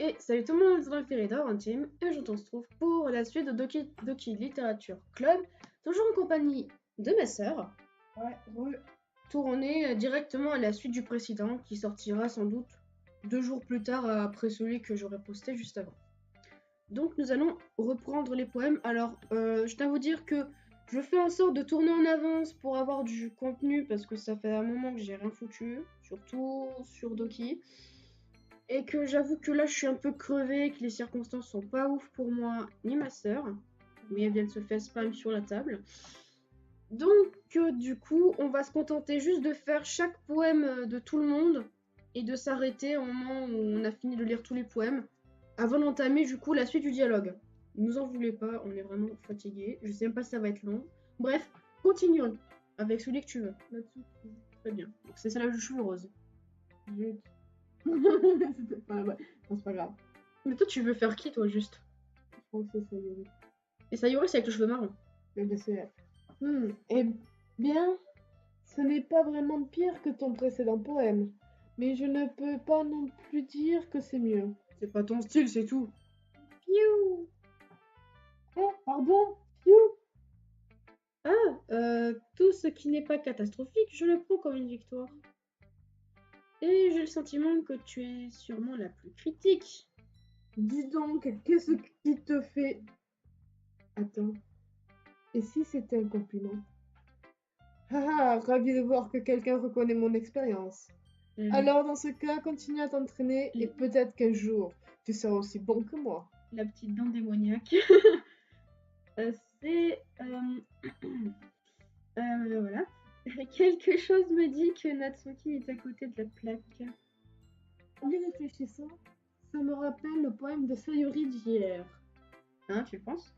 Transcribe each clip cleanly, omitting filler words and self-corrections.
Et salut tout le monde, c'est donc Ferida, Team, et aujourd'hui on se trouve pour la suite de Doki Literature Club, toujours en compagnie de ma sœur. Ouais. Tourné directement à la suite du précédent, qui sortira sans doute 2 jours plus tard après celui que j'aurais posté juste avant. Donc nous allons reprendre les poèmes. Alors, je tiens à vous dire que je fais en sorte de tourner en avance pour avoir du contenu, parce que ça fait un moment que j'ai rien foutu, surtout sur Doki. Et que j'avoue que là je suis un peu crevée, que les circonstances sont pas ouf pour moi ni ma sœur. Oui, elle vient de se faire spam sur la table. Donc du coup, on va se contenter juste de faire chaque poème de tout le monde et de s'arrêter au moment où on a fini de lire tous les poèmes avant d'entamer du coup la suite du dialogue. Ne nous en voulez pas, on est vraiment fatigués. Je sais même pas si ça va être long. Bref, continuons avec celui que tu veux. Là-dessus, très bien. Donc c'est celle-là, je suis heureuse. C'était pas vrai. Non, c'est pas grave. Mais toi, tu veux faire qui, toi, juste? Je crois que c'est Sayuri. Et Sayuri, c'est avec le cheveu marron. Mais bien c'est elle. Eh bien, ce n'est pas vraiment pire que ton précédent poème. Mais je ne peux pas non plus dire que c'est mieux. C'est pas ton style, c'est tout. Piou! Pardon? Piou! Tout ce qui n'est pas catastrophique, je le prends comme une victoire. Et j'ai le sentiment que tu es sûrement la plus critique. Dis donc, qu'est-ce qui te fait... Attends. Et si c'était un compliment? Ravi de voir que quelqu'un reconnaît mon expérience. Alors, dans ce cas, continue à t'entraîner et peut-être qu'un jour, tu seras aussi bon que moi. La petite dent démoniaque. Voilà. Quelque chose me dit que Natsuki est à côté de la plaque. En y réfléchissant, ça me rappelle le poème de Sayuri d'hier. Hein, tu penses?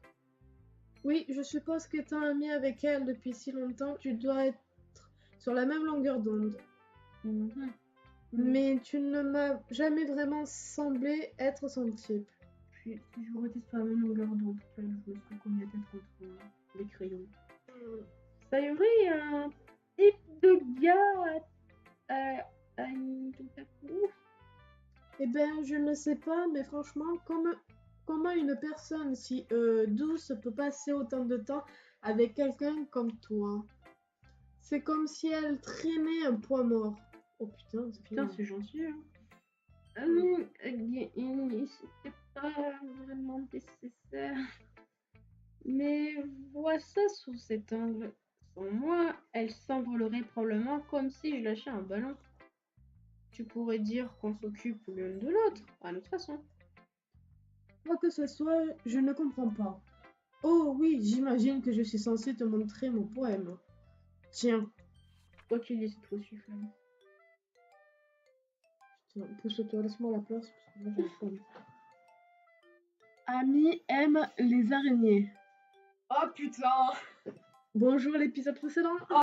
Oui, je suppose qu'étant ami avec elle depuis si longtemps, tu dois être sur la même longueur d'onde. Mais tu ne m'as jamais vraiment semblé être son type. Si j'aurais été sur la même longueur d'onde, je me serais cogné la tête contre les crayons. Sayuri est un type de gars à une otaku. Eh ben, je ne sais pas, mais franchement, comment une personne si douce peut passer autant de temps avec quelqu'un comme toi? C'est comme si elle traînait un poids mort. Oh putain, c'est gentil. Hein. C'était pas vraiment nécessaire. Mais vois ça sous cet angle. Sans moi, elle s'envolerait probablement comme si je lâchais un ballon. Tu pourrais dire qu'on s'occupe l'une de l'autre, à notre façon. Quoi que ce soit, je ne comprends pas. Oh oui, j'imagine que je suis censée te montrer mon poème. Tiens. Toi qui lis cette fois-ci, Flamme. Putain, pousse-toi, laisse-moi la place, parce que là, j'arrive pas. Ami aime les araignées. Oh putain! Bonjour l'épisode précédent. T'en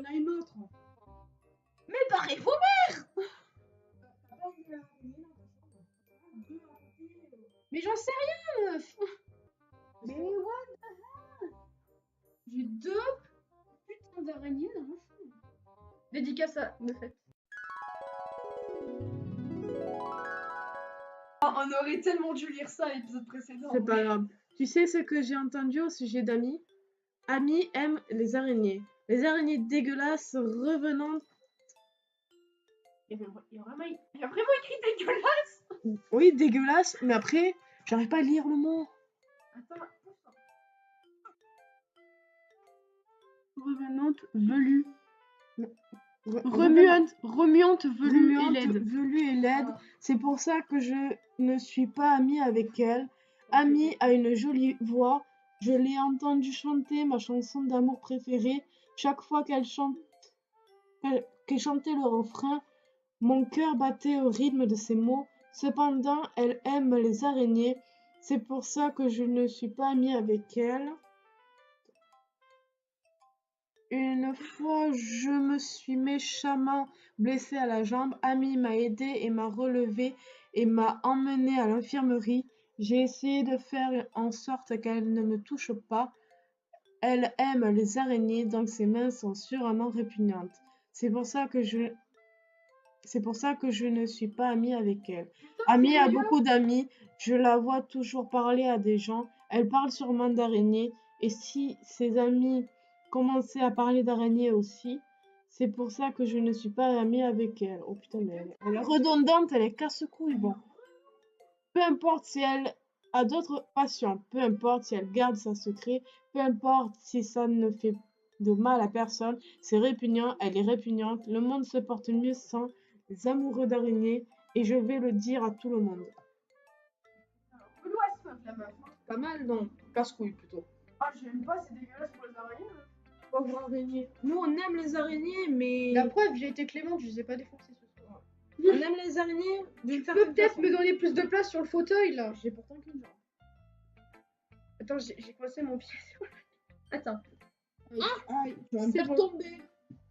as une autre. Mais barrez vos mères! Mais j'en sais rien, meuf! Mais what the hell? J'ai 2 putains d'araignées dans mon fond. Dédicace à Meufette. On aurait tellement dû lire ça à l'épisode précédent. C'est pas grave. Tu sais ce que j'ai entendu au sujet d'Ami? Ami aime les araignées. Les araignées dégueulasses revenant. Il y a vraiment écrit dégueulasse. Oui, dégueulasse, mais après, j'arrive pas à lire le mot. Attends. Revenante, velue. Remuante, velue et laide. C'est pour ça que je ne suis pas amie avec elle. Ami a une jolie voix. Je l'ai entendue chanter ma chanson d'amour préférée. Chaque fois qu'elle chantait le refrain, mon cœur battait au rythme de ses mots. Cependant, elle aime les araignées. C'est pour ça que je ne suis pas amie avec elle. Une fois, je me suis méchamment blessée à la jambe. Ami m'a aidée et m'a relevée et m'a emmenée à l'infirmerie. J'ai essayé de faire en sorte qu'elle ne me touche pas. Elle aime les araignées, donc ses mains sont sûrement répugnantes. C'est pour ça que je C'est pour ça que je ne suis pas amie avec elle. Amie a beaucoup d'amis. Je la vois toujours parler à des gens. Elle parle sûrement d'araignées. Et si ses amis commençaient à parler d'araignées aussi, c'est pour ça que je ne suis pas amie avec elle. Oh putain, mais elle est redondante, elle est casse-couille. Bon. Peu importe si elle a d'autres passions, peu importe si elle garde sa secret, peu importe si ça ne fait de mal à personne, c'est répugnant, elle est répugnante, le monde se porte mieux sans les amoureux d'araignées et je vais le dire à tout le monde. La meuf. Pas mal, non? Casse-couille plutôt. Ah, j'aime pas, c'est dégueulasse pour les araignées. Pauvre araignée. Nous, on aime les araignées, mais La preuve, j'ai été clémente, je les ai pas défoncées ce soir. on aime les araignées d'une Tu peux certaine peut-être façon. me donner plus de place sur le fauteuil là. J'ai pourtant qu'une jambe. Attends, j'ai coincé mon pied. Attends, Aïe, je vais me c'est faire bon. tomber.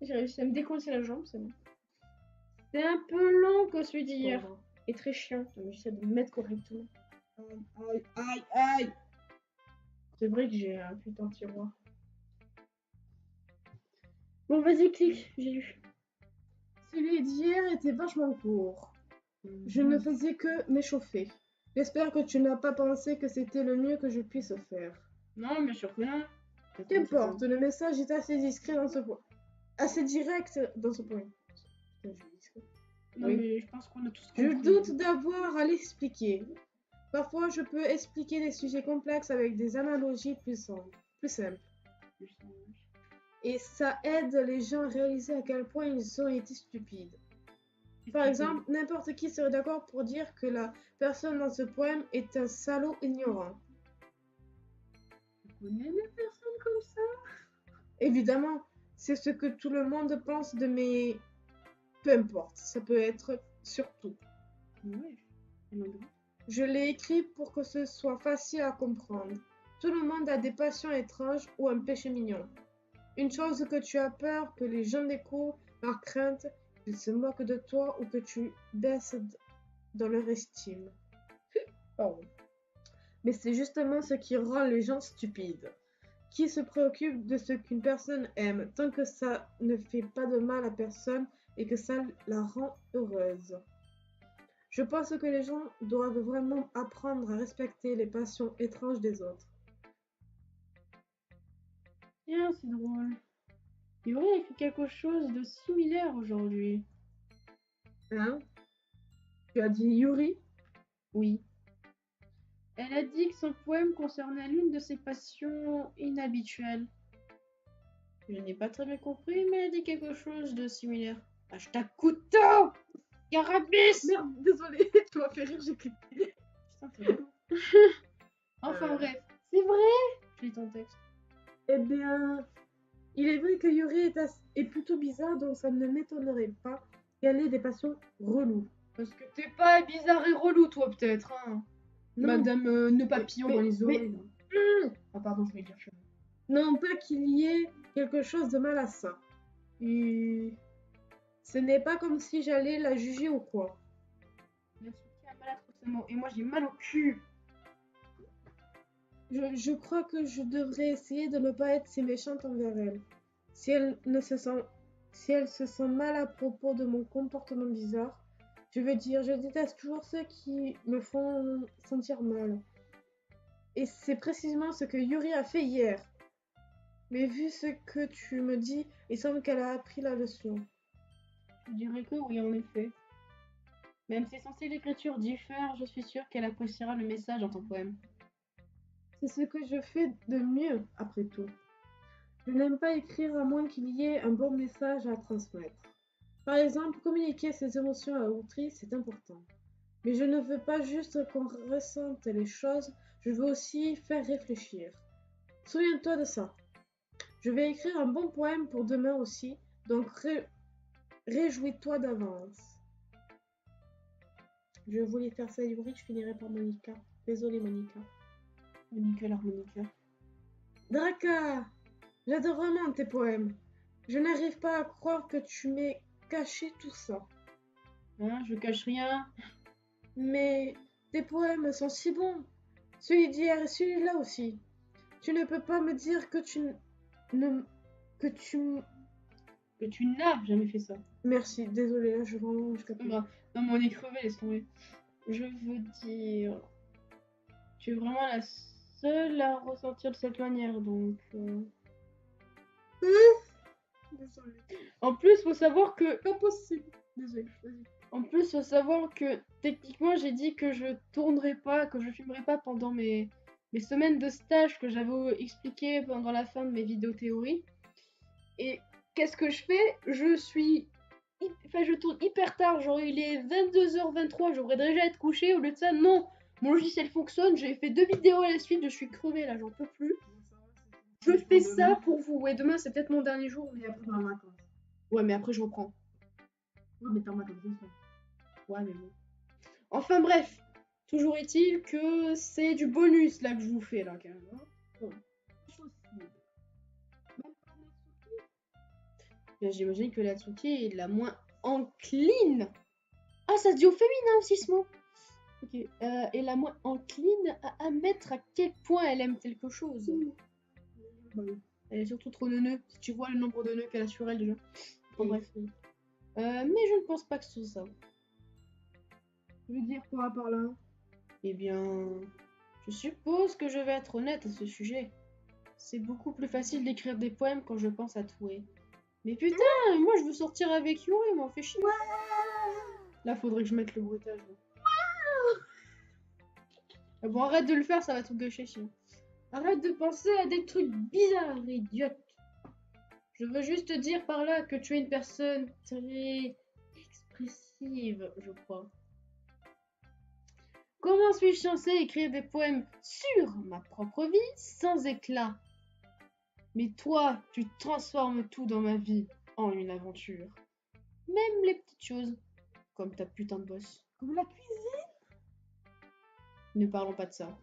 J'ai réussi à me décoincer la jambe, c'est bon. C'est un peu long que celui d'hier. Pauvre. Et très chiant. J'essaie de me mettre correctement. Aïe, aïe, aïe. C'est vrai que j'ai un putain de tiroir. Bon, vas-y, clique, j'ai lu. Celui d'hier était vachement court. Je ne faisais que m'échauffer. J'espère que tu n'as pas pensé que c'était le mieux que je puisse faire. Non, bien sûr que non. Qu'importe, le message est assez discret dans ce point. Assez direct dans ce point. Putain, je suis discret. Non, Oui. mais je pense qu'on a tous Je compris. doute d'avoir à l'expliquer. Parfois, je peux expliquer des sujets complexes avec des analogies plus simples. Et ça aide les gens à réaliser à quel point ils ont été stupides. Par exemple, n'importe qui serait d'accord pour dire que la personne dans ce poème est un salaud ignorant. Tu connais des personnes comme ça? Évidemment, c'est ce que tout le monde pense de mes... Peu importe, ça peut être surtout. Ouais, Je l'ai écrit pour que ce soit facile à comprendre. Tout le monde a des passions étranges ou un péché mignon. Une chose que tu as peur que les gens découvrent par crainte qu'ils se moquent de toi ou que tu baisses dans leur estime. Pardon. Mais c'est justement ce qui rend les gens stupides. Qui se préoccupe de ce qu'une personne aime tant que ça ne fait pas de mal à personne et que ça la rend heureuse. Je pense que les gens doivent vraiment apprendre à respecter les passions étranges des autres. Tiens, c'est drôle. Yuri a écrit quelque chose de similaire aujourd'hui. Hein? Tu as dit Yuri? Oui. Elle a dit que son poème concernait l'une de ses passions inhabituelles. Je n'ai pas très bien compris, mais elle a dit quelque chose de similaire. Hashtag couteau! Carabis! Merde, désolé, tu m'as fait rire, j'ai cliqué. Putain, c'est drôle. Enfin bref, C'est vrai? je lis ton texte. Eh bien, il est vrai que Yuri est plutôt bizarre, donc ça ne m'étonnerait pas qu'elle ait des passions reloues. Parce que t'es pas bizarre et relou, toi, peut-être, hein. Non. Madame nœud papillon dans les oreilles. Ah, pardon, je voulais dire cheveux. Non, pas qu'il y ait quelque chose de mal à ça. Et ce n'est pas comme si j'allais la juger ou quoi. Merci, qui a mal à trouver ce mot. Et moi, j'ai mal au cul. Je crois que je devrais essayer de ne pas être si méchante envers elle. Si elle se sent mal à propos de mon comportement bizarre, je veux dire, je déteste toujours ceux qui me font sentir mal. Et c'est précisément ce que Yuri a fait hier. Mais vu ce que tu me dis, il semble qu'elle a appris la leçon. Je dirais que oui, en effet. Même si son style d'écriture diffère, je suis sûre qu'elle appréciera le message dans ton poème. C'est ce que je fais de mieux, après tout. Je n'aime pas écrire à moins qu'il y ait un bon message à transmettre. Par exemple, communiquer ses émotions à autrui, c'est important. Mais je ne veux pas juste qu'on ressente les choses, je veux aussi faire réfléchir. Souviens-toi de ça. Je vais écrire un bon poème pour demain aussi, donc réjouis-toi d'avance. Je voulais faire ça Yuri, je finirai par Monica. Désolée Monica. Monica l'harmonica. Draka, j'adore vraiment tes poèmes. Je n'arrive pas à croire que tu m'aies caché tout ça. Hein, je cache rien. Mais tes poèmes sont si bons. Celui d'hier et celui-là aussi. Tu ne peux pas me dire que tu Que tu n'as jamais fait ça. Merci, désolé, là, je vraiment jusqu'à plus. Non, mais on est crevé, laisse tomber. Je veux dire... Tu es vraiment la seule à ressentir de cette manière, donc... Désolé. En plus, faut savoir que... Pas possible. Désolé, vas-y. En plus, faut savoir que techniquement, j'ai dit que je tournerai pas, que je filmerai pas pendant mes semaines de stage que j'avais expliqué pendant la fin de mes vidéos théorie. Et qu'est-ce que je fais? Je tourne hyper tard, genre il est 22h23, j'aurais déjà être couché. Au lieu de ça, non, mon logiciel fonctionne, j'ai fait 2 vidéos à la suite, je suis crevée là, j'en peux plus. Je fais ça pour vous. Ouais, demain c'est peut-être mon dernier jour, mais après t'es en vacances. Ouais, mais après je reprends. Ouais, mais t'es en vacances, c'est ça. Ouais, mais bon. Enfin bref, toujours est-il que c'est du bonus là que je vous fais là, quand même. Bon. Bien, j'imagine que Natsuki est la moins encline. Ah, ça se dit au féminin aussi ce mot. Ok. Et la moins encline à admettre à quel point elle aime quelque chose. Elle est surtout trop neuneux. Si tu vois le nombre de nœuds qu'elle a sur elle déjà. Bon, bref. Mais je ne pense pas que ce soit ça. Je veux dire quoi par là? Eh bien, je suppose que je vais être honnête à ce sujet. C'est beaucoup plus facile d'écrire des poèmes quand je pense à Toué. Mais putain, moi je veux sortir avec Yuri, m'en fait chier. Là, faudrait que je mette le bruitage. Bon, arrête de le faire, ça va tout gâcher sinon. Arrête de penser à des trucs bizarres, idiote. Je veux juste te dire par là que tu es une personne très expressive, je crois. Comment suis-je censée écrire des poèmes sur ma propre vie sans éclat? Mais toi, tu transformes tout dans ma vie en une aventure. Même les petites choses, comme ta putain de bosse. Comme la cuisine? Ne parlons pas de ça.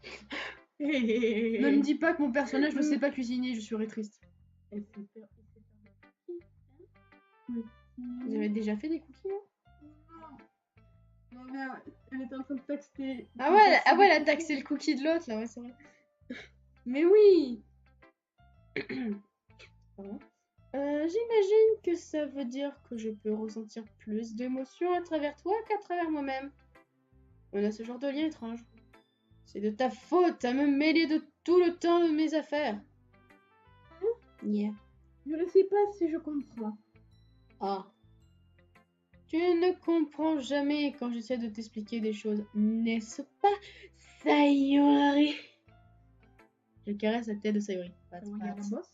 Ne me dis pas que mon personnage ne sait pas cuisiner, je serais triste. Vous avez déjà fait des cookies, non? Non, mais elle était en train de texter. Ah ouais, elle a taxé le cookie de l'autre, là, ouais, c'est vrai. Mais oui. Pardon. J'imagine que ça veut dire que je peux ressentir plus d'émotions à travers toi qu'à travers moi-même. On a ce genre de lien étrange. C'est de ta faute à me mêler de tout le temps de mes affaires. Yeah. Je ne sais pas si je comprends. Ah. Tu ne comprends jamais quand j'essaie de t'expliquer des choses, n'est-ce pas, Sayori? Je caresse la tête de Sayori. Regarde la bosse.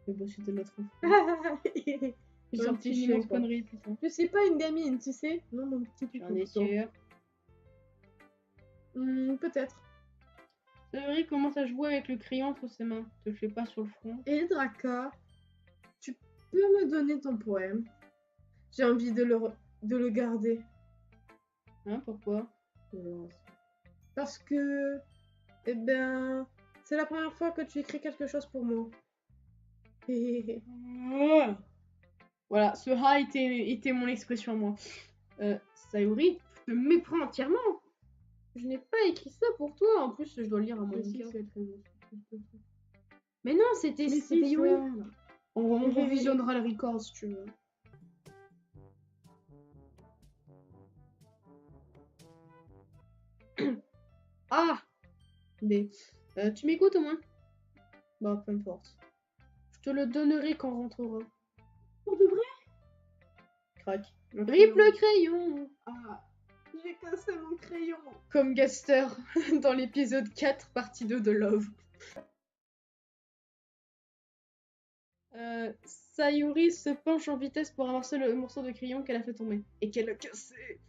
Le boss de notre enfant. J'ai J'ai sorti une immense connerie, putain. Je suis pas une gamine, tu sais. Non, mon petit J'en ai sûr. Peut-être. Sayori commence à jouer avec le crayon entre ses mains. Te le fais pas sur le front. Et Draka, tu peux me donner ton poème? J'ai envie de le garder. Hein, pourquoi? Parce que, eh ben, c'est la première fois que tu écris quelque chose pour moi. Voilà, ce ha était mon expression à moi. Sayori, je te méprends entièrement. Je n'ai pas écrit ça pour toi. En plus, je dois le lire à mon Mais non, c'était Yuri. On revisionnera le record si tu veux. Ah! Mais tu m'écoutes au moins? Bah, peu importe. Je te le donnerai quand on rentrera. Pour de vrai? Crac. Rip le crayon! Ah, j'ai cassé mon crayon. Comme Gaster dans l'épisode 4, partie 2 de Love. Sayuri se penche en vitesse pour ramasser le morceau de crayon qu'elle a fait tomber. Et qu'elle a cassé!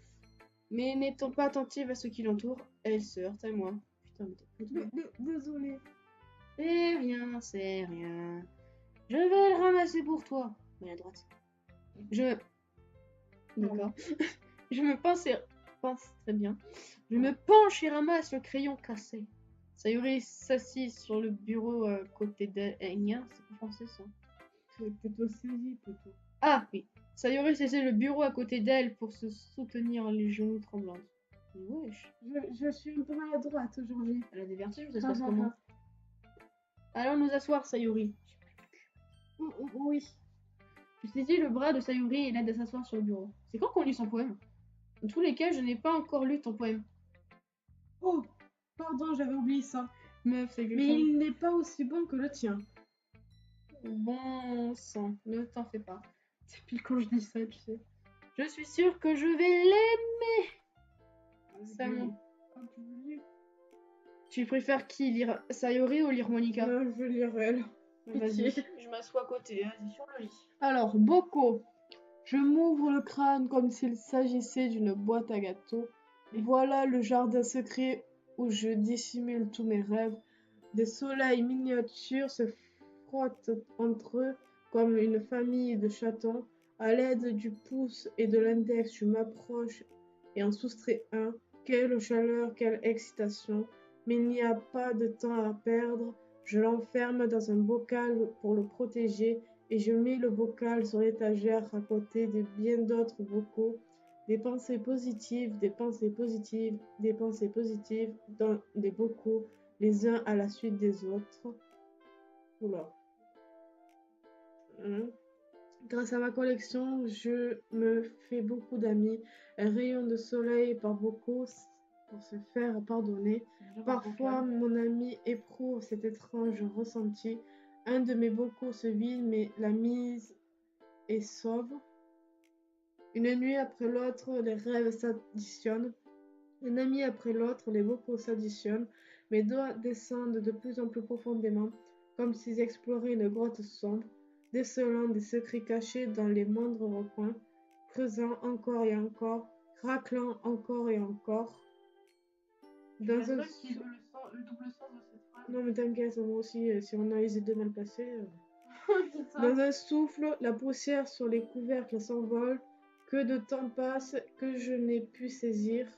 Mais n'étant pas attentive à ce qui l'entoure, elle se heurte à moi. Putain, mais Désolée. c'est rien, c'est rien. Je vais le ramasser pour toi. Mais à droite. D'accord. Je me pense très bien. Je me penche et ramasse le crayon cassé. Sayuri s'assit sur le bureau à côté d'elle. C'est pas français ça. C'est plutôt saisi plutôt. Ah oui. Sayuri saisit le bureau à côté d'elle pour se soutenir les genoux tremblantes. Wesh. Je suis un peu maladroite aujourd'hui. Elle a des vertiges ou ça se passe comment? Allons nous asseoir, Sayuri. Oui. Je saisis le bras de Sayuri et l'aide à s'asseoir sur le bureau. C'est quand qu'on lit son poème? Dans tous les cas, je n'ai pas encore lu ton poème. Oh, pardon, j'avais oublié ça. Meuf, c'est Mais quelque chose. il n'est pas aussi bon que le tien. Bon sang, ne t'en fais pas. C'est pile quand je dis ça, tu sais. Je suis sûre que je vais l'aimer. Sam, tu préfères qui, lire Sayori ou lire Monica? Non, je veux lire elle. Vas-y, Pitié. je m'assois à côté, vas-y, sur le lit. Alors, Boko. Je m'ouvre le crâne comme s'il s'agissait d'une boîte à gâteaux. Voilà le jardin secret où je dissimule tous mes rêves. Des soleils miniatures se frottent entre eux comme une famille de chatons. À l'aide du pouce et de l'index, je m'approche et en soustrais un. Quelle chaleur, quelle excitation. Mais il n'y a pas de temps à perdre. Je l'enferme dans un bocal pour le protéger et je mets le bocal sur l'étagère à côté de bien d'autres bocaux. Des pensées positives, des pensées positives, des pensées positives dans des bocaux, les uns à la suite des autres. Oula. Grâce à ma collection, je me fais beaucoup d'amis. Un rayon de soleil par bocaux pour se faire pardonner. Parfois, mon ami éprouve cet étrange ressenti. Un de mes bocaux se vide, mais la mise est sauve. Une nuit après l'autre, les rêves s'additionnent. Un ami après l'autre, les bocaux s'additionnent. Mes doigts descendent de plus en plus profondément, comme s'ils exploraient une grotte sombre, décelant des secrets cachés dans les moindres recoins, creusant encore et encore, raclant encore et encore. Dans un le double sens de cette phrase. Non mais t'inquiète, moi aussi, si on a les idées mal placées. Dans un souffle, la poussière sur les couvercles s'envole. Que de temps passe que je n'ai pu saisir.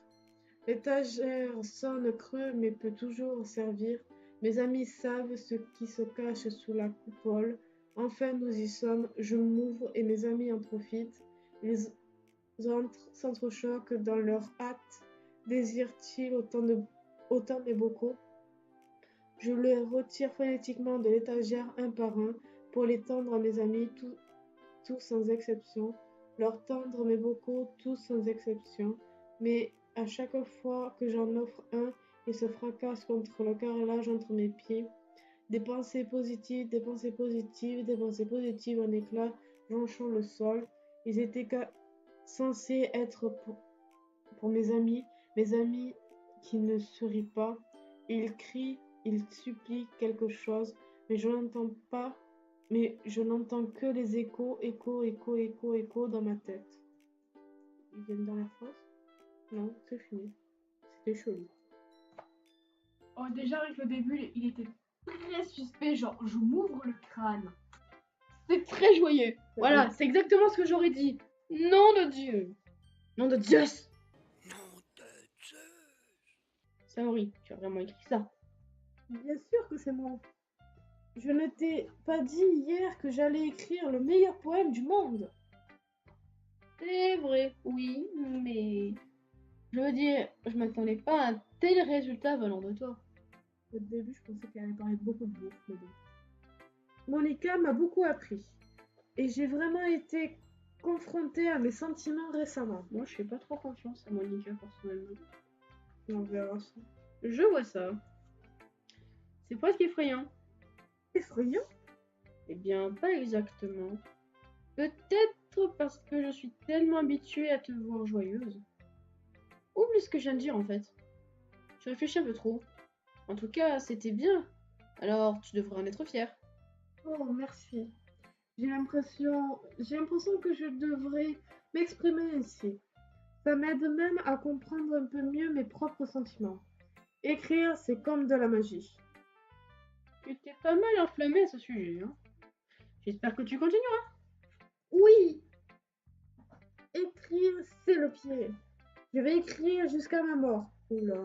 L'étagère sonne creux mais peut toujours servir. Mes amis savent ce qui se cache sous la coupole. Enfin nous y sommes, je m'ouvre et mes amis en profitent. Ils s'entrechoquent dans leur hâte. Désirent-ils autant des bocaux? Je les retire phonétiquement de l'étagère un par un pour les tendre à mes amis, tous sans exception. Leur tendre mes bocaux, tous sans exception. Mais à chaque fois que j'en offre un, il se fracasse contre le carrelage entre mes pieds. Des pensées positives, des pensées positives, des pensées positives en éclats jonchant le sol. Ils étaient censés être pour mes amis qui ne sourient pas. Ils crient, ils supplient quelque chose, mais je n'entends pas, mais je n'entends que les échos dans ma tête. Ils viennent dans la phrase? Non, c'est fini. C'était chelou. Oh, déjà avec le début, il était très suspect, genre je m'ouvre le crâne. C'est très joyeux. Voilà, c'est exactement ce que j'aurais dit. Nom de Dieu. Nom de Zeus. Nom de Zeus. Sayori, tu as vraiment écrit ça? Bien sûr que c'est moi. Je ne t'ai pas dit hier que j'allais écrire le meilleur poème du monde. C'est vrai, oui, mais je veux dire, je m'attendais pas à un tel résultat venant de toi. Au début, je pensais qu'elle allait parler de beaucoup de bouffe, mais bon. Monica m'a beaucoup appris. Et j'ai vraiment été confrontée à mes sentiments récemment. Moi, je fais pas trop confiance à Monica personnellement. On verra ça. Je vois ça. C'est presque effrayant. Effrayant? Eh bien, pas exactement. Peut-être parce que je suis tellement habituée à te voir joyeuse. Oublie ce que je viens de dire en fait. Tu réfléchis un peu trop. En tout cas, c'était bien. Alors, tu devrais en être fier. Oh, merci. J'ai l'impression que je devrais m'exprimer ainsi. Ça m'aide même à comprendre un peu mieux mes propres sentiments. Écrire, c'est comme de la magie. Tu t'es pas mal enflammé à ce sujet, hein. J'espère que tu continueras. Oui! Écrire, c'est le pied. Je vais écrire jusqu'à ma mort. Oula.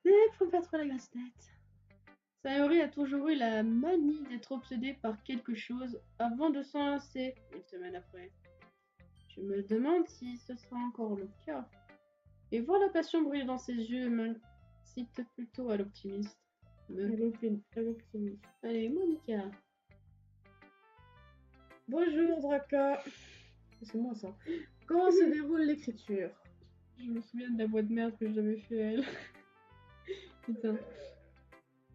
Mais faut pas trop la grasse tête. Sayori a toujours eu la manie d'être obsédée par quelque chose avant de s'en lasser une semaine après. Je me demande si ce sera encore le cas. Et voir la passion brûler dans ses yeux m'incite plutôt à l'optimisme. Elle est optimiste. Allez, Monica. Bonjour Draka. C'est moi ça. Comment se déroule l'écriture? Je me souviens de la voix de merde que j'avais fait à elle. Putain.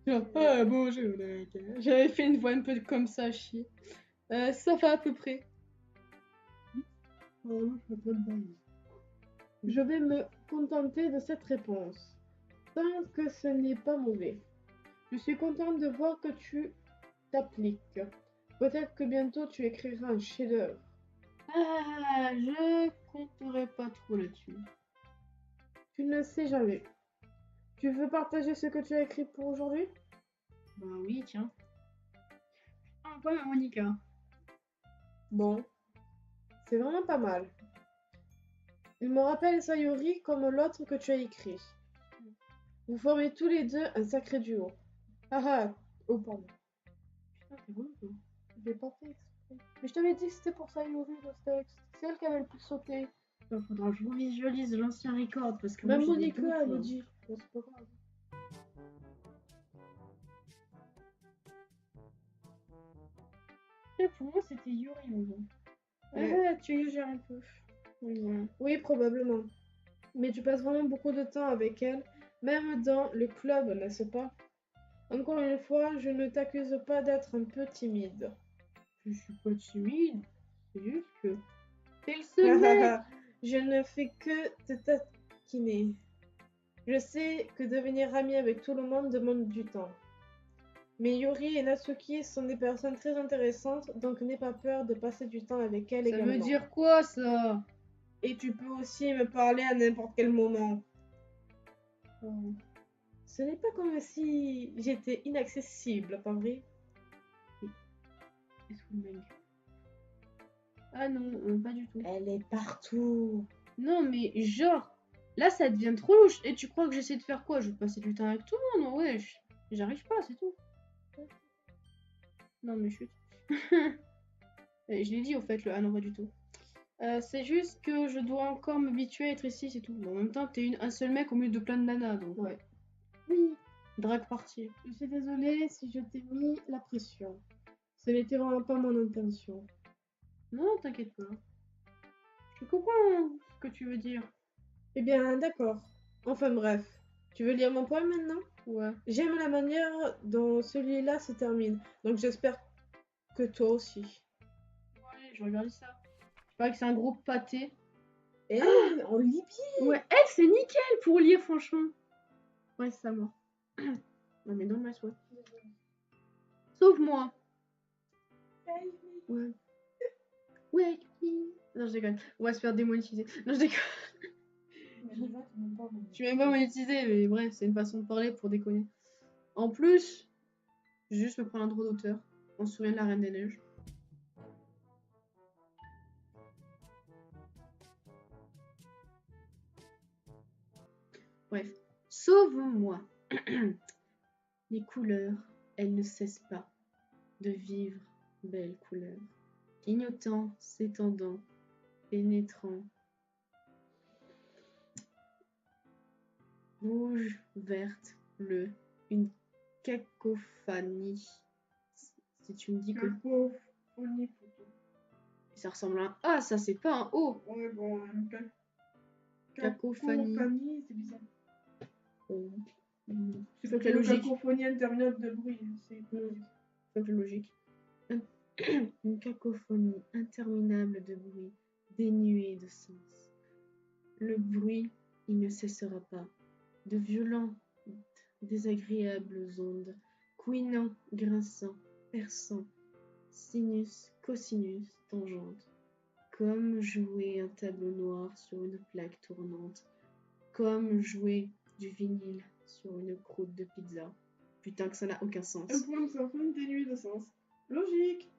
Genre, ah bonjour, Draka. J'avais fait une voix un peu comme ça, chier. Ça va à peu près. Je vais me contenter de cette réponse. Tant que ce n'est pas mauvais. Je suis contente de voir que tu t'appliques. Peut-être que bientôt tu écriras un chef-d'œuvre. Ah, je compterai pas trop là-dessus. Tu ne sais jamais. Tu veux partager ce que tu as écrit pour aujourd'hui? Bah oui, tiens. Ah, pas ma Monica. Bon, c'est vraiment pas mal. Il me rappelle Sayori comme l'autre que tu as écrit. Vous formez tous les deux un sacré duo. Ah ah, oh pardon. Putain, t'es bon, toi. J'ai pas fait exprès. Mais je t'avais dit que c'était pour Sayori le texte. C'est elle qui avait le plus sauté. Faudra que je revisualise l'ancien record parce que Même moi, j'ai des Monica, doutes, elle là. le dit. Bon, c'est pas grave. Pour moi, c'était Yuri, mais bon. Ouais. Ah, tu exagères un peu. Oui, voilà. Oui, probablement. Mais tu passes vraiment beaucoup de temps avec elle, même dans le club, n'est-ce pas? Encore une fois, je ne t'accuse pas d'être un peu timide. Je suis pas timide. C'est juste que. T'es le seul mec. Je ne fais que te taquiner. Je sais que devenir ami avec tout le monde demande du temps. Mais Yuri et Natsuki sont des personnes très intéressantes, donc n'aie pas peur de passer du temps avec elles Ça également. veut dire quoi, ça? Et tu peux aussi me parler à n'importe quel moment. Oh. Ce n'est pas comme si j'étais inaccessible, pas vrai? Qu'est-ce que le mec? Ah non, pas du tout. Elle est partout. Non, mais genre, là, ça devient trop louche. Et tu crois que j'essaie de faire quoi? Je veux passer du temps avec tout le monde, ouais. J'arrive pas, c'est tout. Non, mais chut. Je l'ai dit, au fait, le ah non, pas du tout. C'est juste que je dois encore m'habituer à être ici, c'est tout. Bon, en même temps, t'es un seul mec au milieu de plein de nanas, donc ouais. Oui, Drag party. je suis désolée si je t'ai mis la pression. Ce n'était vraiment pas mon intention. Non, t'inquiète pas. Je comprends ce que tu veux dire. Eh bien, d'accord. Enfin bref. Tu veux lire mon poème maintenant? Ouais. J'aime la manière dont celui-là se termine, donc j'espère que toi aussi. Ouais, je regarde ça. Il paraît que c'est un gros pâté. Eh, on lit bien. Ouais, c'est nickel pour lire, franchement. Ouais, c'est à moi. Non, mais non, ma souhait. Sauve-moi. Ouais. Ouais. Non, je déconne. On va se faire démonétiser. Non, je déconne. Je suis même pas monétisé, mais bref, c'est une façon de parler pour déconner. En plus, je vais juste me prendre un droit d'auteur. On se souvient de la Reine des Neiges. Bref, sauve-moi. Les couleurs, elles ne cessent pas de vivre belles couleurs. Clignotant, s'étendant, pénétrant. Rouge, verte, bleu, une cacophonie. Si tu me dis que Cacophonie plutôt. ça ressemble à un A, ça c'est pas un O. Ouais, bon, Cacophonie. Cacophonie, c'est bizarre. C'est faut que la logique. Cacophonie interminable de bruit. C'est Faut que la logique. Une cacophonie interminable de bruit, dénuée de sens. Le bruit, il ne cessera pas. De violentes, désagréables ondes, couinant, grinçant, perçant, sinus, cosinus, tangente. Comme jouer un tableau noir sur une plaque tournante. Comme jouer du vinyle sur une croûte de pizza. Putain que ça n'a aucun sens. un poème sans fin dénué de sens. Logique.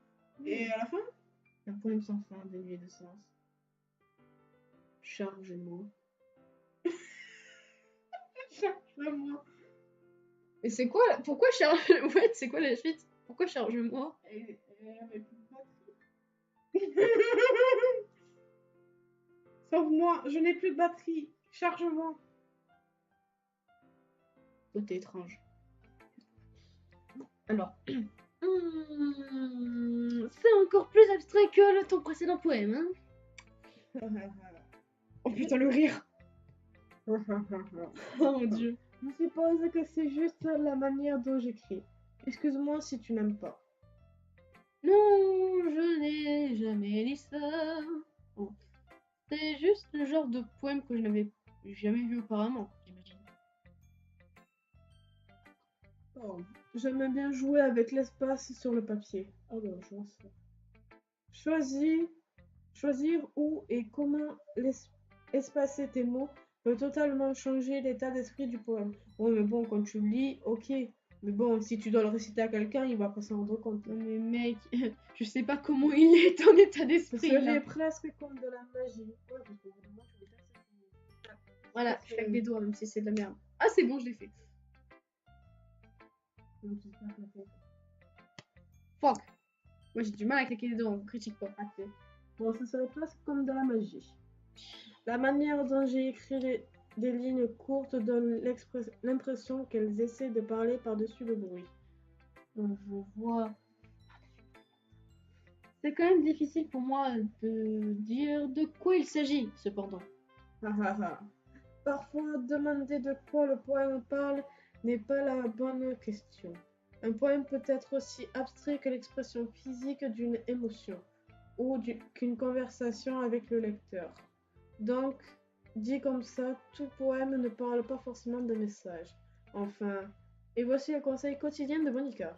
Et à la fin? Un poème sans fin dénué de sens. Charge-moi. Charge-moi. Et c'est quoi? Pourquoi charge... Ouais, c'est quoi la suite? Pourquoi charge-moi? Elle avait plus de batterie. Sauve-moi, je n'ai plus de batterie. Charge-moi. Toi, t'es étrange. Alors. C'est encore plus abstrait que ton précédent poème, hein. Oh putain, le rire. Oh mon dieu. Je suppose que c'est juste la manière dont j'écris. Excuse-moi si tu n'aimes pas. Non, je n'ai jamais dit ça. Bon. C'est juste le genre de poème que je n'avais jamais vu auparavant, j'imagine. Oh, j'aime bien jouer avec l'espace sur le papier. Alors, je vois ça. Choisir où et comment espacer tes mots peut totalement changer l'état d'esprit du poème. Ouais, mais bon, quand tu le lis, ok. Mais bon, si tu dois le réciter à quelqu'un, il va pas s'en rendre compte. Non mais mec, je sais pas comment il est ton état Ce d'esprit serait là. presque comme de la magie. Ouais, parce que moi, je veux dire, c'est- Voilà, je claque des doigts même si c'est de la merde. Ah c'est bon, je l'ai fait. Donc, j'espère que c'est- Fuck. Moi j'ai du mal à claquer des doigts, on critique pas. Ok. Bon, ce serait presque comme de la magie. La manière dont j'ai écrit des lignes courtes donne l'impression qu'elles essaient de parler par-dessus le bruit. Donc je vois. C'est quand même difficile pour moi de dire de quoi il s'agit, cependant. Parfois, demander de quoi le poème parle n'est pas la bonne question. Un poème peut être aussi abstrait que l'expression physique d'une émotion ou qu'une conversation avec le lecteur. Donc, dit comme ça, tout poème ne parle pas forcément de message. Enfin, et voici le conseil quotidien de Monica.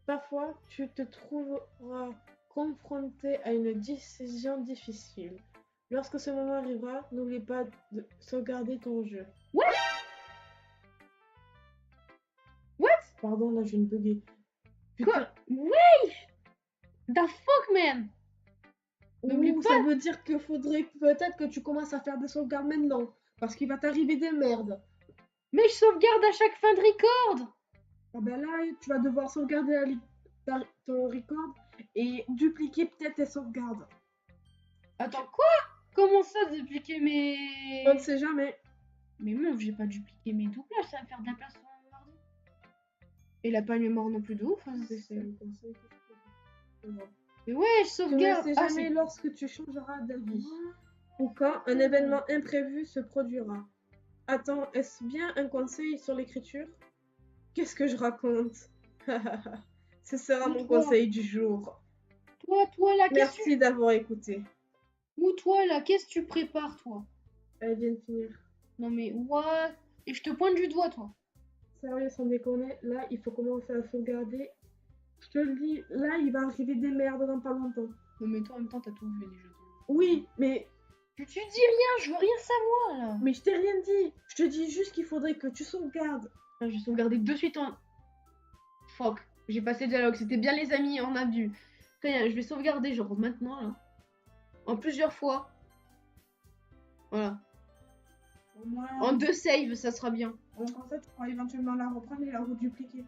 Parfois, tu te trouveras confronté à une décision difficile. Lorsque ce moment arrivera, n'oublie pas de sauvegarder ton jeu. What? Pardon, là, je viens de bugger. Quoi? Wait! The fuck, man! N'oublie Ouh, pas. ça veut dire qu'il faudrait peut-être que tu commences à faire des sauvegardes maintenant. Parce qu'il va t'arriver des merdes. Mais je sauvegarde à chaque fin de record! Ah ben là, tu vas devoir sauvegarder ton record et dupliquer peut-être tes sauvegardes. Attends, quoi? Comment ça, dupliquer mes... On ne sait jamais. Mais non, j'ai pas dupliqué mes doublages, ça va faire de la place sur mon ordi. Il a pas une mémoire non plus de ouf. Hein, C'est un conseil que je peux te donner. Mais ouais, je Tu ne sauvegarde. sais Ah, jamais c'est... lorsque tu changeras d'avis. Ou quand un événement imprévu se produira. Attends, est-ce bien un conseil sur l'écriture? Qu'est-ce que je raconte? Ce sera mon Toi. conseil du jour. Toi, là, qu'est-ce que tu... Merci d'avoir écouté. Ou toi, là, qu'est-ce que tu prépares, toi? Elle vient de finir. Non mais, what? Et je te pointe du doigt, toi. Sérieux, sans déconner, là, il faut commencer à sauvegarder. Je te le dis, là, il va arriver des merdes dans pas longtemps. Non mais toi, en même temps, t'as tout vu, déjà. Oui, mais Tu dis rien, je veux rien savoir, là. je t'ai rien dit. Je te dis juste qu'il faudrait que tu sauvegardes. Ah, je vais sauvegarder de suite en... Fuck. J'ai passé le dialogue, c'était bien les amis, on a dû. Très bien, je vais sauvegarder, genre maintenant, là. En plusieurs fois. Voilà. Au moins, En 2 saves, ça sera bien. en fait, tu pourras éventuellement la reprendre et la redupliquer.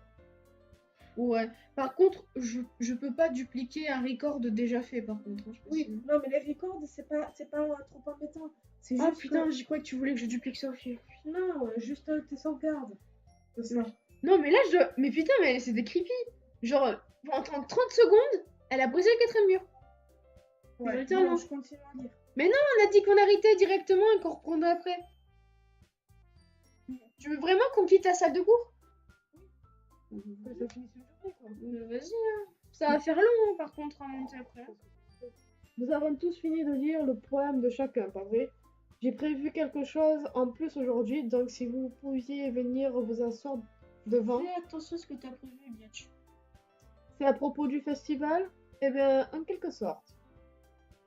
Ouais. Par contre, je peux pas dupliquer un record déjà fait, par contre. Hein, je Oui, pense. non, mais les records, c'est pas trop embêtant. C'est Ah juste putain, j'y croyais que tu voulais que je duplique ça aussi. Non, juste tes sauvegardes. C'est ça. Non, mais là, Mais putain, mais c'était creepy. Genre, en 30 secondes, elle a brisé le 4ème mur. Ouais, Littéralement. bon, je continue à lire. On a dit qu'on arrêtait directement et qu'on reprendrait après. Tu veux vraiment qu'on quitte la salle de cours? Ça finit une journée, quoi. Vas-y, hein. Ça va faire long, par contre, à monter après. Nous avons tous fini de lire le poème de chacun, pas vrai? J'ai prévu quelque chose en plus aujourd'hui, donc si vous pouviez venir vous asseoir devant. Fais attention à ce que t'as prévu, Biatch. C'est à propos du festival? Eh bien, en quelque sorte.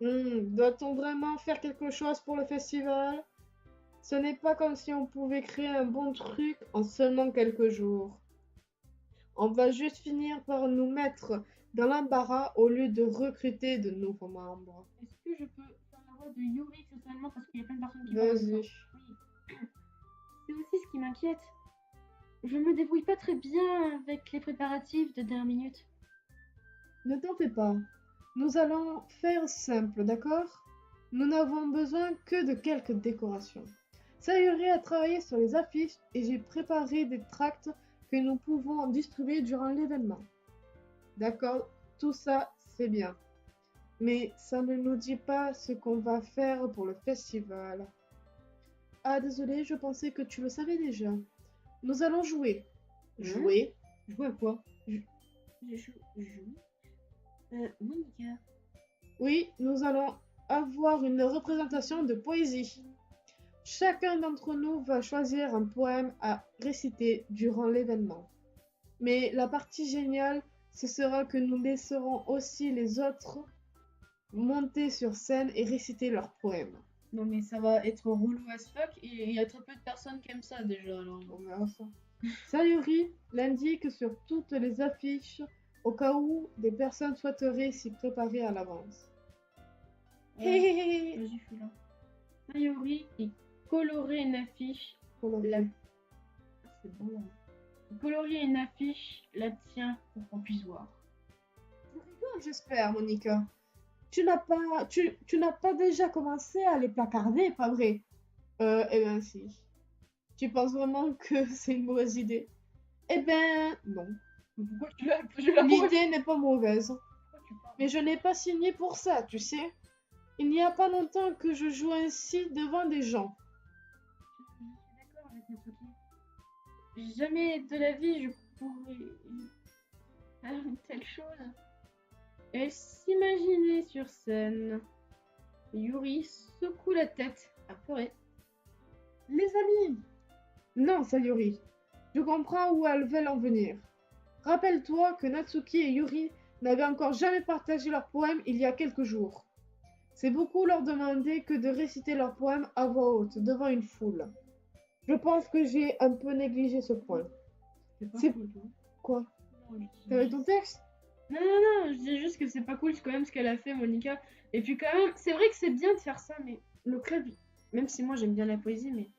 Doit-on vraiment faire quelque chose pour le festival? Ce n'est pas comme si on pouvait créer un bon truc en seulement quelques jours. On va juste finir par nous mettre dans l'embarras au lieu de recruter de nouveaux membres. Est-ce que je peux faire la voix de Yuri exceptionnellement parce qu'il y a plein de personnes qui parlent en même Vas-y. temps. Oui. C'est aussi ce qui m'inquiète. Je me débrouille pas très bien avec les préparatifs de dernière minute. Ne t'en fais pas. Nous allons faire simple, d'accord? Nous n'avons besoin que de quelques décorations. Ça irait à travailler sur les affiches et j'ai préparé des tracts que nous pouvons distribuer durant l'événement. D'accord? Tout ça, c'est bien. Mais ça ne nous dit pas ce qu'on va faire pour le festival. Ah, désolé, je pensais que tu le savais déjà. Nous allons jouer. Jouer? Jouer à quoi? Monica. Oui, nous allons avoir une représentation de poésie. Chacun d'entre nous va choisir un poème à réciter durant l'événement. Mais la partie géniale, ce sera que nous laisserons aussi les autres monter sur scène et réciter leurs poèmes. Non mais ça va être relou as fuck et il y a très peu de personnes qui aiment ça déjà alors. On verra ça. Sayuri l'indique sur toutes les affiches au cas où des personnes souhaiteraient s'y préparer à l'avance. Ouais. Vas-y, fais-la. Sayuri et colorer une affiche. C'est bon. Colorer une affiche, la tient pour qu'on puisse voir. J'espère, Monica. Tu n'as pas déjà commencé à les placarder, pas vrai? Eh ben si. Tu penses vraiment que c'est une mauvaise idée? Eh ben non. Pourquoi tu l'as posé la L'idée n'est pas mauvaise. Mais je n'ai pas signé pour ça, tu sais. Il n'y a pas longtemps que je joue ainsi devant des gens. Je suis d'accord avec Natsuki. Jamais de la vie je pourrais faire une telle chose. Elle s'imaginait sur scène. Yuri secoue la tête, apeurée. Les amis! Non, Sayuri. Je comprends où elles veulent en venir. Rappelle-toi que Natsuki et Yuri n'avaient encore jamais partagé leurs poèmes il y a quelques jours. C'est beaucoup leur demander que de réciter leurs poèmes à voix haute, devant une foule. Je pense que j'ai un peu négligé ce point. C'est cool, toi. Quoi? Non, T'avais ton texte? non, je dis juste que c'est pas cool, c'est quand même ce qu'elle a fait, Monica. Et puis quand même, c'est vrai que c'est bien de faire ça, mais le club, même si moi j'aime bien la poésie, mais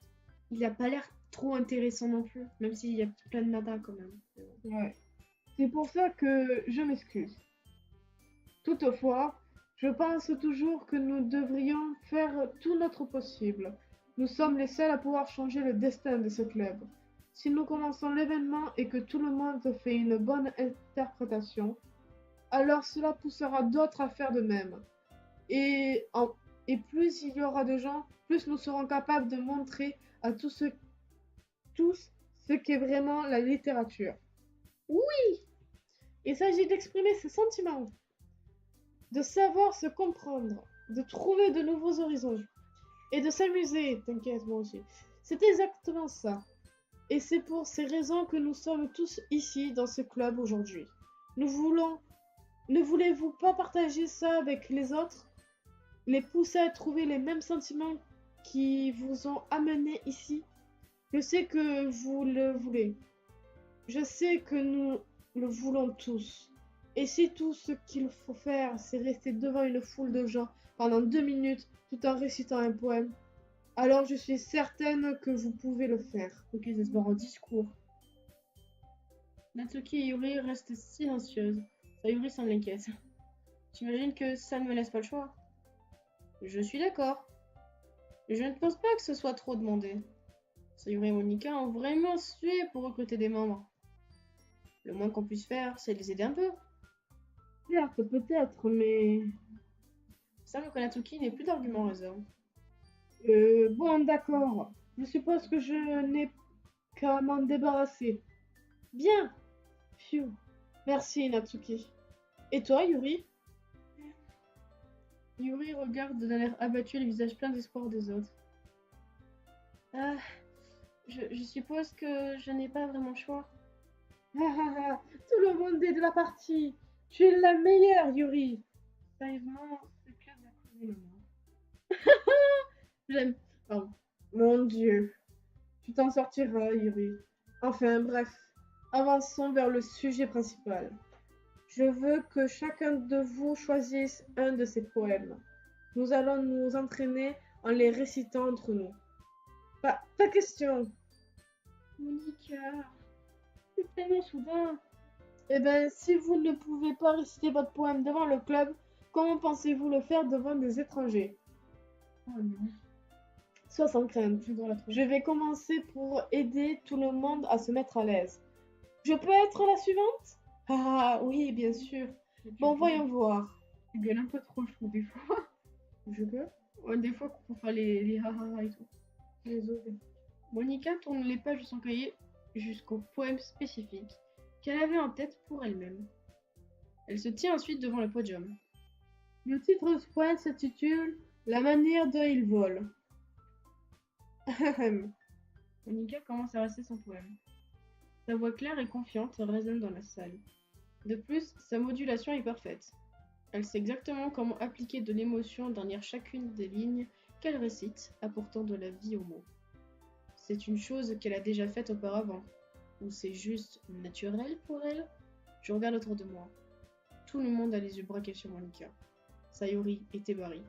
il a pas l'air trop intéressant non plus, même s'il y a plein de nada quand même. Ouais. C'est pour ça que je m'excuse. Toutefois, je pense toujours que nous devrions faire tout notre possible. Nous sommes les seuls à pouvoir changer le destin de ce club. Si nous commençons l'événement et que tout le monde fait une bonne interprétation, alors cela poussera d'autres à faire de même. Et plus il y aura de gens, plus nous serons capables de montrer à tous ce qu'est vraiment la littérature. Oui! Il s'agit d'exprimer ses sentiments, de savoir se comprendre, de trouver de nouveaux horizons et de s'amuser. T'inquiète, moi aussi. C'est exactement ça. Et c'est pour ces raisons que nous sommes tous ici dans ce club aujourd'hui. Nous voulons... Ne voulez-vous pas partager ça avec les autres? Les pousser à trouver les mêmes sentiments qui vous ont amené ici? Je sais que vous le voulez. Je sais que nous le voulons tous. Et si tout ce qu'il faut faire, c'est rester devant une foule de gens pendant 2 minutes tout en récitant un poème, alors je suis certaine que vous pouvez le faire. Ok, ça se part en discours. Natsuki et Yuri restent silencieuses. Sayuri s'en inquiète. J'imagine que ça ne me laisse pas le choix. Je suis d'accord. Je ne pense pas que ce soit trop demandé. Sayuri et Monica ont vraiment sué pour recruter des membres. Le moins qu'on puisse faire, c'est de les aider un peu. Certes, peut-être, mais... Ça me connaît Natsuki n'est plus d'argument en réserve. Bon, d'accord. Je suppose que je n'ai qu'à m'en débarrasser. Bien. Phew. Merci, Natsuki. Et toi, Yuri? Yuri regarde d'un air abattu le visage plein d'espoir des autres. Je suppose que je n'ai pas vraiment le choix. Tout le monde est de la partie. Tu es la meilleure, Yuri. Sérieusement, c'est que de la connerie, maman. J'aime. Oh, mon Dieu. Tu t'en sortiras, Yuri. Enfin, bref. Avançons vers le sujet principal. Je veux que chacun de vous choisisse un de ces poèmes. Nous allons nous entraîner en les récitant entre nous. Pas question. Monica, c'est tellement soudain. Eh ben, si vous ne pouvez pas réciter votre poème devant le club, comment pensez-vous le faire devant des étrangers? Oh non. Sois sans crainte. Je vais commencer pour aider tout le monde à se mettre à l'aise. Je peux être la suivante? Ah oui, bien sûr. Bon, voyons voir. Tu gueules un peu trop, je trouve, des fois. Je peux? Ouais, des fois, pour faire les ha et tout. Désolé. Monica tourne les pages de son cahier jusqu'au poème spécifique qu'elle avait en tête pour elle-même. Elle se tient ensuite devant le podium. Le titre du poème s'intitule La manière dont il vole. Monica commence à réciter son poème. Sa voix claire et confiante résonne dans la salle. De plus, sa modulation est parfaite. Elle sait exactement comment appliquer de l'émotion derrière chacune des lignes qu'elle récite, apportant de la vie aux mots. C'est une chose qu'elle a déjà faite auparavant, ou c'est juste naturel pour elle? Je regarde autour de moi. Tout le monde a les yeux braqués sur Monica. Sayori est ébarrie.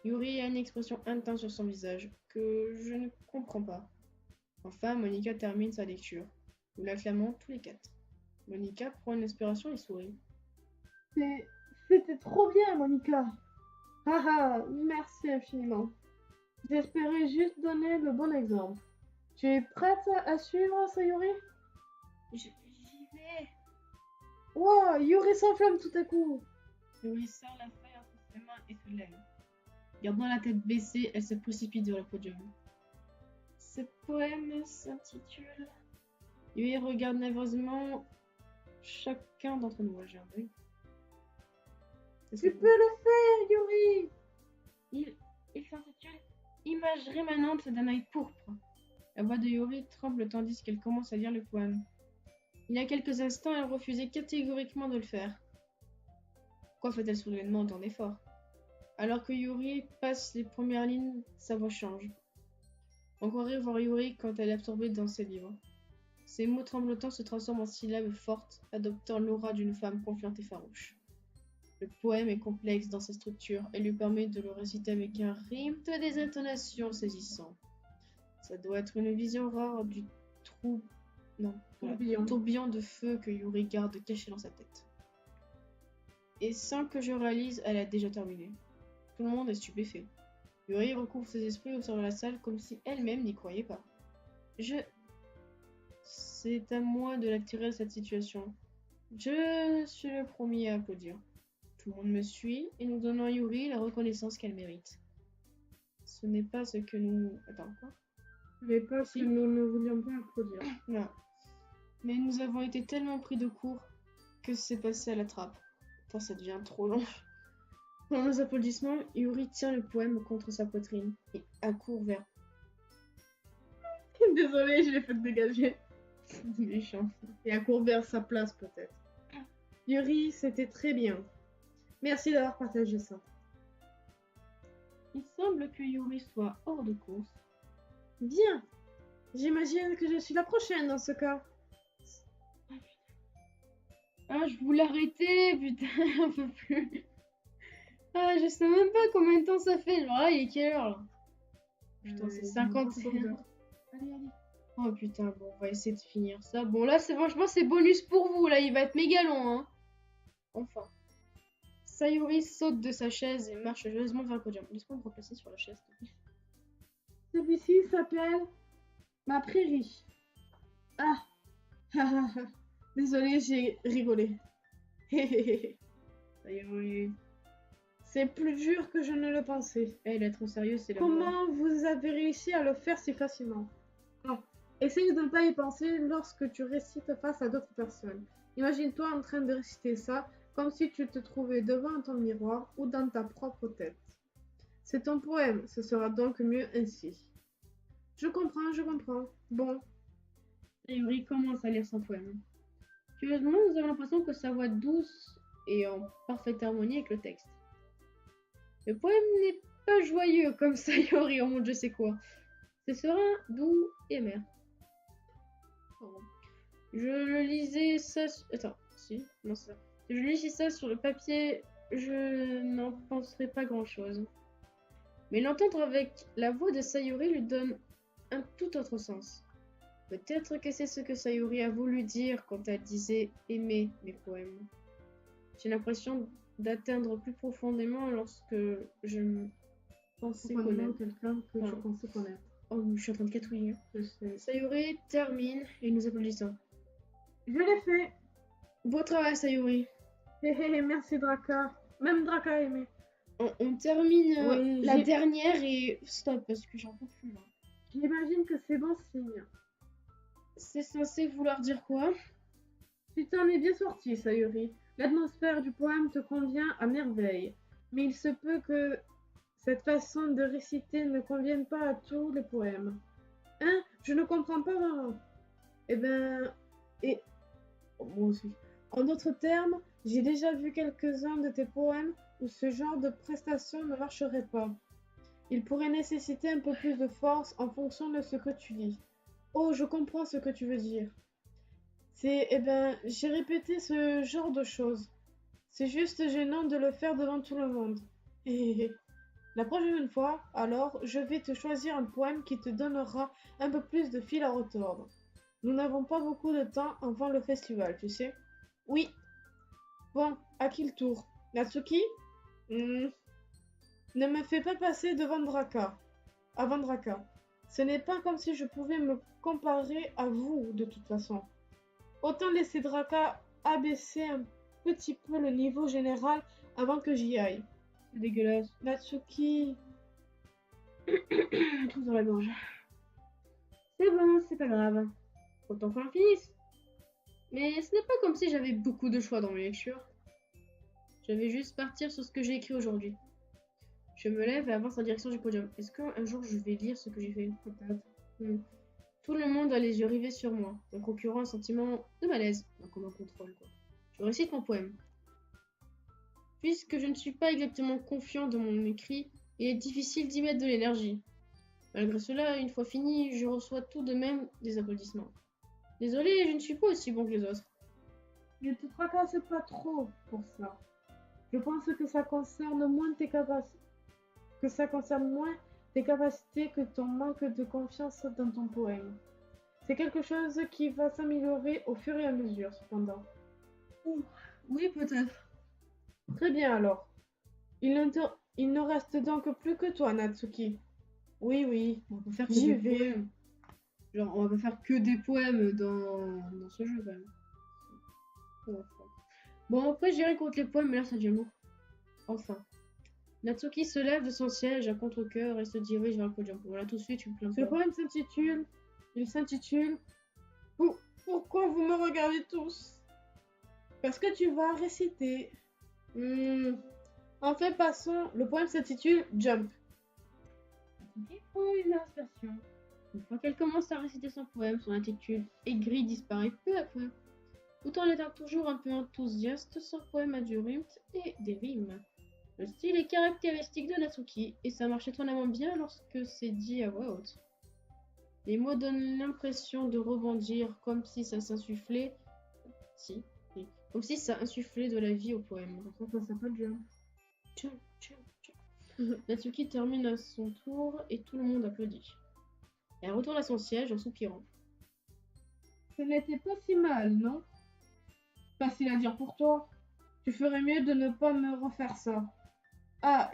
Yuri a une expression intense sur son visage que je ne comprends pas. Enfin, Monica termine sa lecture. Nous l'acclamons tous les quatre. Monica prend une inspiration et sourit. C'était trop bien, Monica. Haha, merci infiniment. J'espérais juste donner le bon exemple. Tu es prête à suivre, Sayori? J'y vais. Wow, Yuri s'enflamme tout à coup. Yuri serre la feuille entre ses mains et se lève. Gardant la tête baissée, elle se précipite vers le podium. Ce poème s'intitule... Yuri regarde nerveusement chacun d'entre nous. J'ai un œil. Tu peux le faire, Yuri. Il s'intitule Image rémanente d'un œil pourpre. La voix de Yuri tremble tandis qu'elle commence à lire le poème. Il y a quelques instants, elle refusait catégoriquement de le faire. Pourquoi fait-elle soudainement tant d'efforts? Alors que Yuri passe les premières lignes, sa voix change. On croirait voir Yuri quand elle est absorbée dans ses livres. Ses mots tremblotants se transforment en syllabes fortes, adoptant l'aura d'une femme confiante et farouche. Le poème est complexe dans sa structure et lui permet de le réciter avec un rythme et des intonations saisissants. Ça doit être une vision rare du tourbillon de feu que Yuri garde caché dans sa tête. Et sans que je réalise, elle a déjà terminé. Tout le monde est stupéfait. Yuri recouvre ses esprits et observe la salle comme si elle-même n'y croyait pas. C'est à moi de la tirer de cette situation. Je suis le premier à applaudir. Tout le monde me suit et nous donnons à Yuri la reconnaissance qu'elle mérite. Ce n'est pas ce que nous... Attends, quoi? Mais pas si nous ne voulions pas applaudir. Non. Mais nous avons été tellement pris de court que c'est passé à la trappe. Putain, ça devient trop long. Pendant nos applaudissements, Yuri tient le poème contre sa poitrine et accourt vers... Désolée, je l'ai fait dégager. C'est méchant. Et accourt vers sa place peut-être. Yuri, c'était très bien. Merci d'avoir partagé ça. Il semble que Yuri soit hors de course. Bien. J'imagine que je suis la prochaine dans ce cas. Ah, je voulais arrêter, putain, j'en peux plus. Ah, je sais même pas combien de temps ça fait. Genre là, il est quelle heure là? Putain, c'est 51. Allez, allez. Oh putain, bon, on va essayer de finir ça. Bon, là, c'est franchement, c'est bonus pour vous. Là, il va être méga long, hein. Enfin. Sayori saute de sa chaise et marche joyeusement vers le podium. Laisse-moi me replacer sur la chaise. Celui-ci s'appelle Ma prairie. Ah. Désolée, j'ai rigolé. Sayori. C'est plus dur que je ne le pensais. Elle est trop sérieuse, c'est la Comment vous avez réussi à le faire si facilement? Ah. Essaye de ne pas y penser lorsque tu récites face à d'autres personnes. Imagine-toi en train de réciter ça comme si tu te trouvais devant ton miroir ou dans ta propre tête. C'est ton poème, ce sera donc mieux ainsi. Je comprends. Bon. Sayori commence à lire son poème. Curieusement, nous avons l'impression que sa voix douce est en parfaite harmonie avec le texte. Le poème n'est pas joyeux comme Sayori, oh mon dieu, c'est quoi? C'est serein, doux et amer. Je le lisais ça... Attends, si, non c'est ça. Si je lisais ça sur le papier, je n'en penserais pas grand-chose. Mais l'entendre avec la voix de Sayori lui donne un tout autre sens. Peut-être que c'est ce que Sayori a voulu dire quand elle disait aimer mes poèmes. J'ai l'impression d'atteindre plus profondément lorsque je pensais connaître quelqu'un que je pensais connaître. Oh, je suis en train de catouiller. Je sais. Sayori termine et nous applaudissons. Je l'ai fait. Beau travail, Sayori. Hé, merci Draka. Même Draka a aimé. On termine Oui, la j'ai- dernière et stop parce que j'en peux plus là. J'imagine que c'est bon signe. C'est censé vouloir dire quoi? Tu t'en es bien sorti, Sayuri. L'atmosphère du poème te convient à merveille. Mais il se peut que cette façon de réciter ne convienne pas à tous les poèmes. Hein? Je ne comprends pas vraiment. Eh ben... Et... Moi aussi. En d'autres termes, j'ai déjà vu quelques-uns de tes poèmes où ce genre de prestation ne marcherait pas. Il pourrait nécessiter un peu plus de force en fonction de ce que tu lis. Oh, je comprends ce que tu veux dire. J'ai répété ce genre de choses. C'est juste gênant de le faire devant tout le monde. Et la prochaine fois, alors, je vais te choisir un poème qui te donnera un peu plus de fil à retordre. Nous n'avons pas beaucoup de temps avant le festival, tu sais. Oui. Bon, à qui le tour? Natsuki? Ne me fais pas passer devant Draka. Avant Draka. Ce n'est pas comme si je pouvais me comparer à vous, de toute façon. Autant laisser Draka abaisser un petit peu le niveau général avant que j'y aille. C'est dégueulasse. Natsuki... Tout dans la gorge. C'est bon, c'est pas grave. Autant qu'on en finisse. Mais ce n'est pas comme si j'avais beaucoup de choix dans mes lectures. Je vais juste partir sur ce que j'ai écrit aujourd'hui. Je me lève et avance en direction du podium. Est-ce qu'un jour je vais lire ce que j'ai fait? Peut-être. Tout le monde a les yeux rivés sur moi, me procurant un sentiment de malaise, comme un contrôle quoi. Je récite mon poème. Puisque je ne suis pas exactement confiant de mon écrit, il est difficile d'y mettre de l'énergie. Malgré cela, une fois fini, je reçois tout de même des applaudissements. Désolé, je ne suis pas aussi bon que les autres. Ne te tracasse pas trop pour ça. Je pense que ça concerne moins tes capacités. Que ton manque de confiance dans ton poème. C'est quelque chose qui va s'améliorer au fur et à mesure, cependant. Oui, peut-être. Très bien alors. Il ne reste donc plus que toi, Natsuki. Oui, On peut faire que j'y des vais. poèmes. Genre, on va pas faire que des poèmes dans ce jeu quand même. Bon, après, j'irai contre les poèmes, mais là, ça devient lourd. Enfin. Natsuki se lève de son siège à contre-cœur et se dirige vers le podium. Voilà, tout de suite, tu me plains Ce pas. poème s'intitule Pourquoi vous me regardez tous? Parce que tu vas réciter. Enfin, passons. Le poème s'intitule Jump. Natsuki prend une inspiration. Une fois qu'elle commence à réciter son poème, son attitude aigrie disparaît peu à peu. Tout en étant toujours un peu enthousiaste, son poème a du rythme et des rimes. Le style est caractéristique de Natsuki, et ça marche étonnamment bien lorsque c'est dit à voix haute. Les mots donnent l'impression de rebondir comme si ça s'insufflait. Oui. Comme si ça insufflait de la vie au poème. Ça s'appelle Jump. Natsuki termine à son tour et tout le monde applaudit. Elle retourne à son siège en soupirant. Ce n'était pas si mal, non? Facile à dire pour toi. Tu ferais mieux de ne pas me refaire ça. Ah,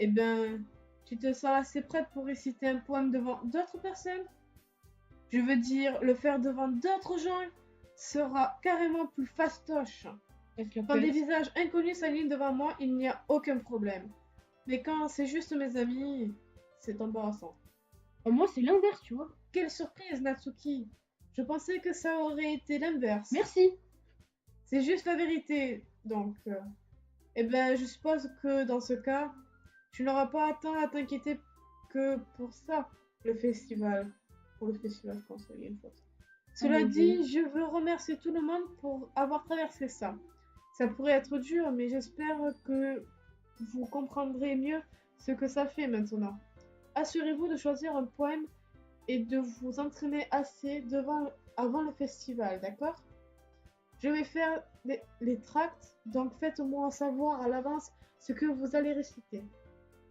tu te sens assez prête pour réciter un poème devant d'autres personnes? Je veux dire, le faire devant d'autres gens sera carrément plus fastoche. Quand des visages inconnus s'alignent devant moi, il n'y a aucun problème. Mais quand c'est juste mes amis, c'est embarrassant. Moi, c'est l'inverse, tu vois. Quelle surprise, Natsuki! Je pensais que ça aurait été l'inverse. Merci. C'est juste la vérité, donc... je suppose que dans ce cas, tu n'auras pas tant à t'inquiéter que pour ça, le festival. Pour le festival, je pense, il y a une fois. Cela dit, je veux remercier tout le monde pour avoir traversé ça. Ça pourrait être dur, mais j'espère que vous comprendrez mieux ce que ça fait maintenant. Assurez-vous de choisir un poème et de vous entraîner assez avant le festival, d'accord? Je vais faire les tracts, donc faites-moi savoir à l'avance ce que vous allez réciter.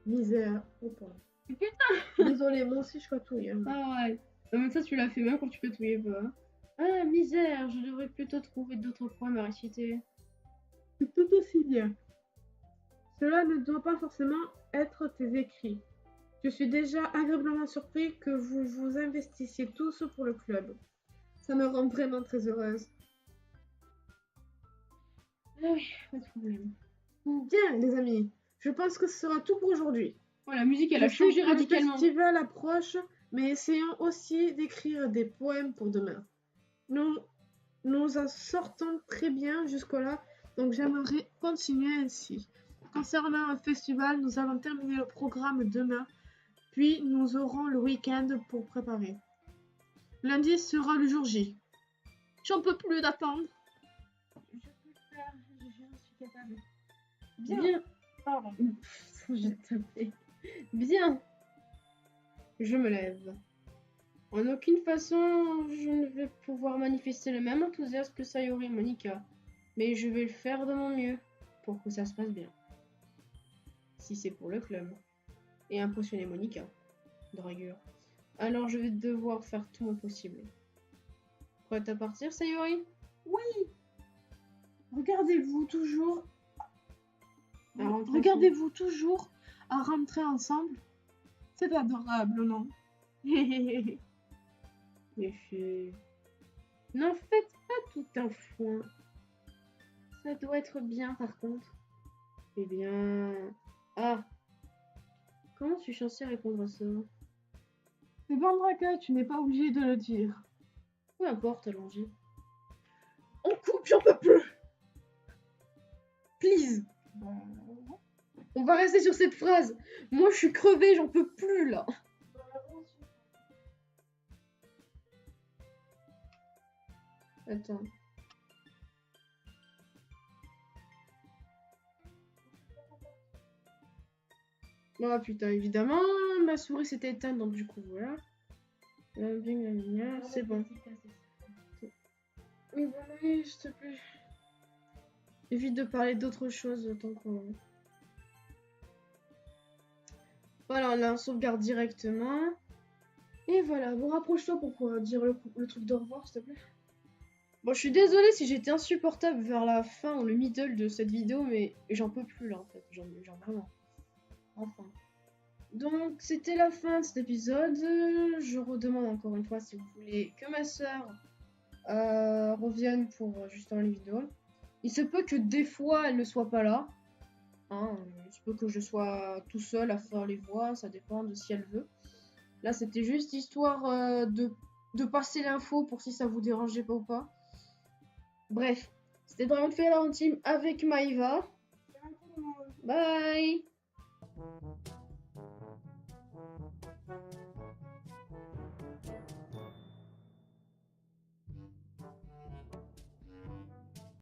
Misère. Oh, pardon. Putain. Désolée, moi aussi je patouille. Hein. Ah ouais. Non, mais ça, tu l'as fait même quand tu patouillais pas. Ah, misère, je devrais plutôt trouver d'autres poèmes à réciter. C'est tout aussi bien. Cela ne doit pas forcément être tes écrits. Je suis déjà agréablement surpris que vous vous investissiez tous pour le club. Ça me rend vraiment très heureuse. Ah oui, pas de problème. Bien, les amis. je pense que ce sera tout pour aujourd'hui. Ouais, la musique, elle a Je sais changé que radicalement. Le festival approche, mais essayons aussi d'écrire des poèmes pour demain. Nous en sortons très bien jusque-là, donc j'aimerais continuer ainsi. Concernant le festival, nous allons terminer le programme demain, puis nous aurons le week-end pour préparer. Lundi sera le jour J. J'en peux plus d'attendre. Je peux le faire, je suis capable. Bien. Pardon. Je tapais. Bien. Je me lève. En aucune façon, je ne vais pouvoir manifester le même enthousiasme que Sayori et Monica. Mais je vais le faire de mon mieux pour que ça se passe bien. Si c'est pour le club. Et impressionner Monica. Dragueur. Alors je vais devoir faire tout mon possible. Prête à partir, Sayori? Oui. Regardez-vous toujours. À rentrer Regardez-vous toujours à rentrer ensemble. C'est adorable, non? Les filles. N'en faites pas tout un foin. Ça doit être bien par contre. Eh bien... Ah. Comment suis-je censée répondre à ça? C'est Vandraka, tu n'es pas obligé de le dire. Peu importe, allons-y. On coupe, j'en peux plus. Please. On va rester sur cette phrase. Moi, je suis crevée, j'en peux plus, là. Attends. Oh putain, évidemment, ma souris s'était éteinte, donc du coup, voilà. C'est bon. Oui, bon, oui, s'il te plaît. Évite de parler d'autre chose tant qu'on... Voilà, on la sauvegarde directement. Et voilà, bon, rapproche-toi pour dire le truc de revoir, s'il te plaît. Bon, je suis désolée si j'étais insupportable vers la fin ou le middle de cette vidéo, mais j'en peux plus là, en fait. Genre vraiment. Enfin. Donc, c'était la fin de cet épisode. Je redemande encore une fois si vous voulez que ma soeur revienne pour justement les vidéos. Il se peut que des fois, elle ne soit pas là. Hein, il se peut que je sois tout seul à faire les voix, ça dépend de si elle veut. Là, c'était juste histoire de passer l'info pour si ça vous dérangeait pas ou pas. Bref, c'était Dragon de Fée à la Team avec Maïva. Bye!